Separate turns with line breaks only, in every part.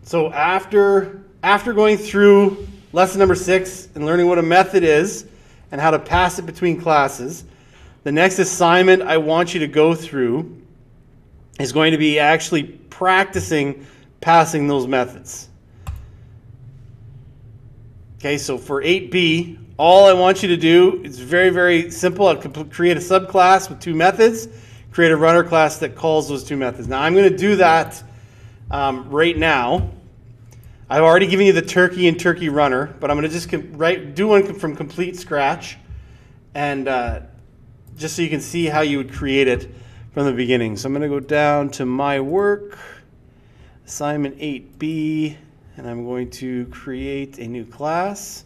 So after going through lesson number 6 and learning what a method is and how to pass it between classes, the next assignment I want you to go through is going to be actually practicing passing those methods. Okay, so for 8B, all I want you to do is very, very simple. I'll create a subclass with 2 methods, create a runner class that calls those 2 methods. Now I'm going to do that right now. I've already given you the turkey and turkey runner, but I'm going to just do one from complete scratch, and just so you can see how you would create it from the beginning. So I'm going to go down to my work, assignment 8B, and I'm going to create a new class.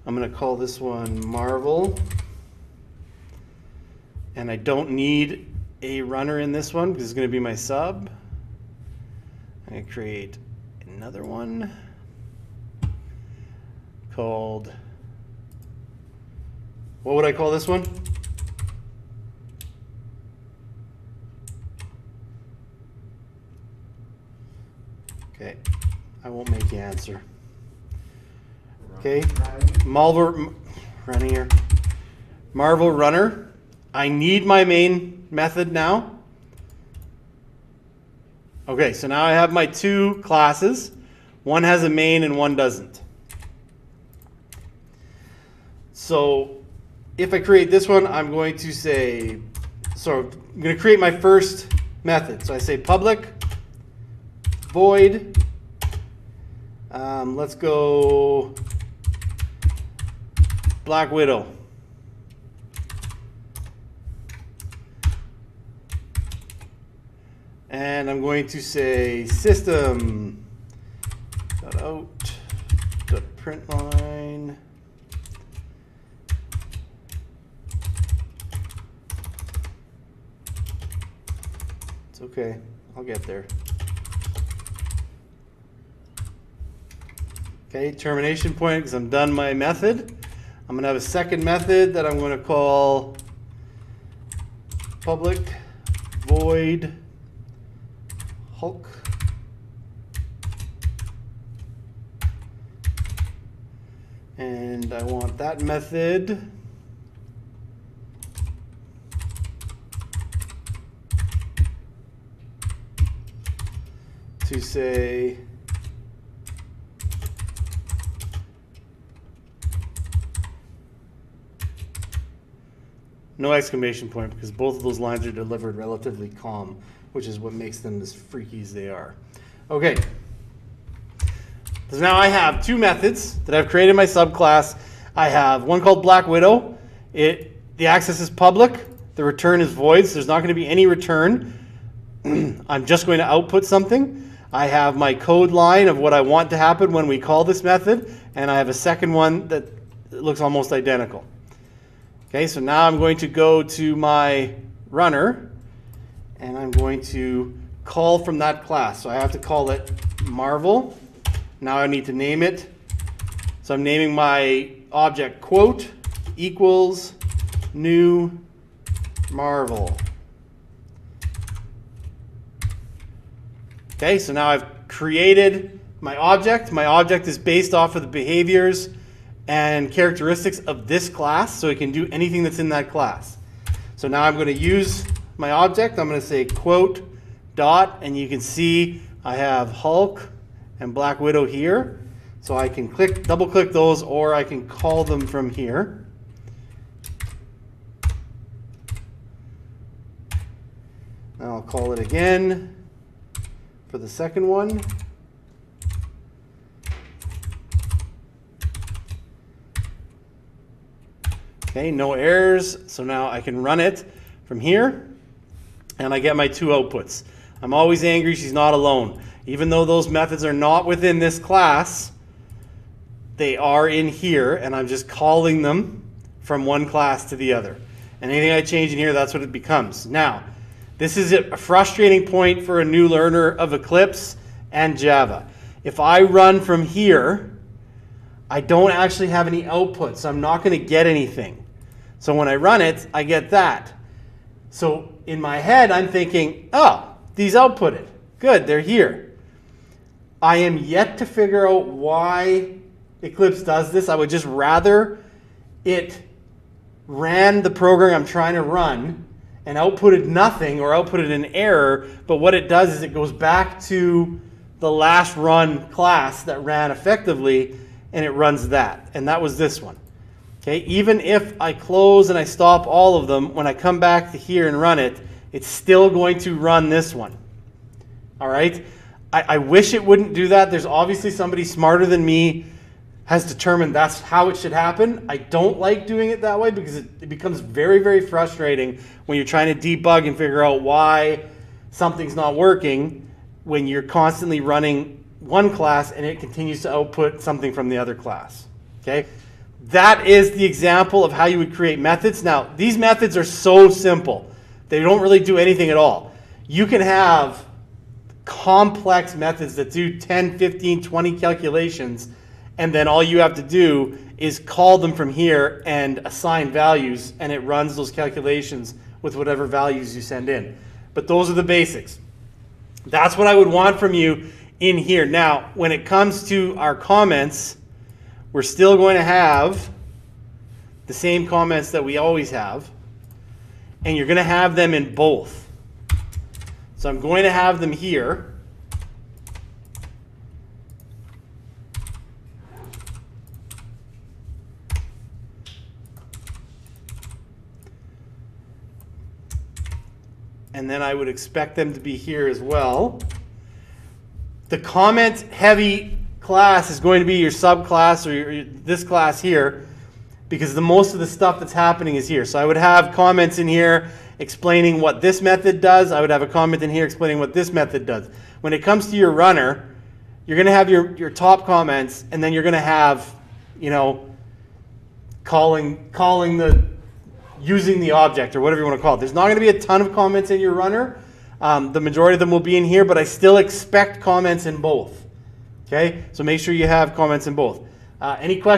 I'm going to call this one Marvel, and I don't need a runner in this one because it's going to be my sub. I'm going to create another one called, what would I call this one? Okay, I won't make you answer. Okay, Marvel runner. I need my main method now. Okay, so now I have my 2 classes. One has a main and one doesn't. So if I create this one, I'm going to say, so I'm going to create my first method. So I say public void. Let's go Black Widow. And I'm going to say system .out .println It's okay, I'll get there. Okay, termination point because I'm done my method. I'm going to have a second method that I'm going to call public void Hulk. And I want that method to say no exclamation point because both of those lines are delivered relatively calm, which is what makes them as freaky as they are. Okay, so now I have 2 methods that I've created in my subclass. I have one called Black Widow. The access is public, the return is void, so there's not going to be any return. I'm just going to output something. I have my code line of what I want to happen when we call this method, and I have a second one that looks almost identical. Okay, so now I'm going to go to my runner, and I'm going to call from that class. So I have to call it Marvel. Now I need to name it. So I'm naming my object quote equals new Marvel. Okay, so now I've created my object. My object is based off of the behaviors and characteristics of this class, so it can do anything that's in that class. So now I'm going to use my object. I'm going to say quote dot, and you can see I have Hulk and Black Widow here. So I can double click those, or I can call them from here. Now I'll call it again for the second one. Okay, no errors, so now I can run it from here, and I get my 2 outputs. I'm always angry she's not alone. Even though those methods are not within this class, they are in here, and I'm just calling them from one class to the other. And anything I change in here, that's what it becomes. Now, this is a frustrating point for a new learner of Eclipse and Java. If I run from here, I don't actually have any output, so I'm not going to get anything. So when I run it, I get that. So in my head, I'm thinking, oh, these outputted. Good, they're here. I am yet to figure out why Eclipse does this. I would just rather it ran the program I'm trying to run and outputted nothing or outputted an error, but what it does is it goes back to the last run class that ran effectively, and it runs that. And that was this one. Okay, even if I close and I stop all of them, when I come back to here and run it, it's still going to run this one. All right? I wish it wouldn't do that. There's obviously somebody smarter than me has determined that's how it should happen. I don't like doing it that way because it becomes very, very frustrating when you're trying to debug and figure out why something's not working when you're constantly running one class and it continues to output something from the other class. Okay? That is the example of how you would create methods. Now, these methods are so simple. They don't really do anything at all. You can have complex methods that do 10, 15, 20 calculations, and then all you have to do is call them from here and assign values, and it runs those calculations with whatever values you send in. But those are the basics. That's what I would want from you in here. Now, when it comes to our comments, we're still going to have the same comments that we always have, and you're going to have them in both. So I'm going to have them here. And then I would expect them to be here as well. The comment heavy class is going to be your subclass or this class here, because most of the stuff that's happening is here. So I would have comments in here explaining what this method does. I would have a comment in here explaining what this method does. When it comes to your runner, you're going to have your top comments, and then you're going to have, you know, using the object or whatever you want to call it. There's not going to be a ton of comments in your runner. The majority of them will be in here, but I still expect comments in both. Okay, so make sure you have comments in both. Any questions?